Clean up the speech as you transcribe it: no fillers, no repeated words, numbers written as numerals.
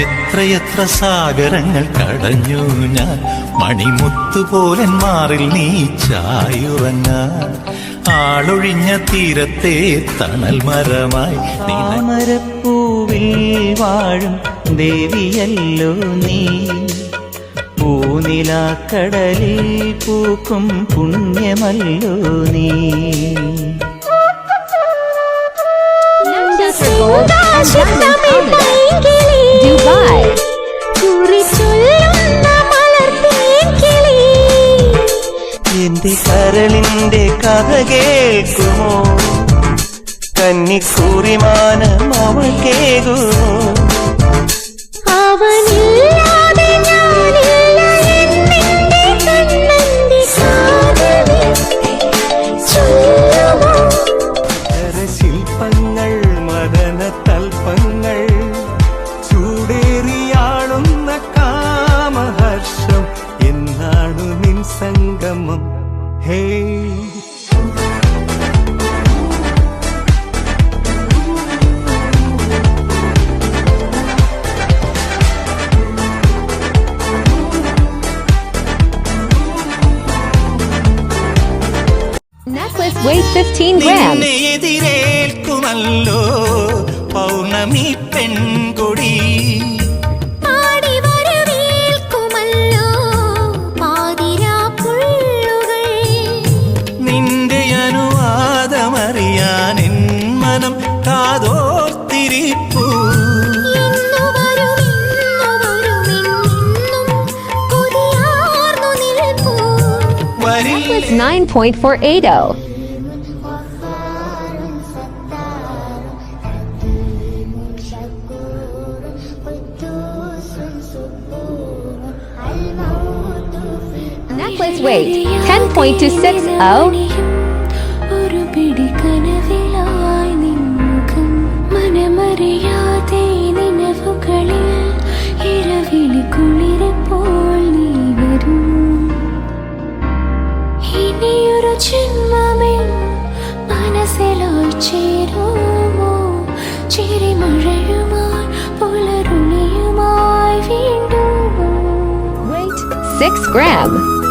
എത്രയെത്ര സാഗരങ്ങൾ കടഞ്ഞു ഞാൻ, മണിമുത്തുപോലൻ മാറിൽ നീ ചായുറങ്ങാൻ. ആളൊഴിഞ്ഞ തീരത്തെ തണൽ മരമായി താമരപ്പൂവിൽ വാഴും ദേവിയല്ലോ നീ, പൂനിലാക്കടലിൽ പൂക്കും പുണ്യമല്ലോ നീ. Dubai. എന്റെ കരളിന്റെ കഥ കേൾക്കുമോ, കന്നിക്കൂറിമാനം അവൾ കേകുമോ. ശില്പങ്ങൾ മദന തൽപ്പങ്ങൾ ചൂടേറിയാളുന്ന കാമഹർഷം, എന്നാണു നിൻ സംഗമം. ഹേ Necklace weighs 15 grams. എതിരേൽക്കുമല്ലോ പൗർണമി പെൺകൊടി, നിന്റെ അനുവാദമറിയാൻ എൻ മനം കാതോർത്തിരിപ്പൂ. Necklace 9.480. Necklace weight 10.260. Weight 6 grams.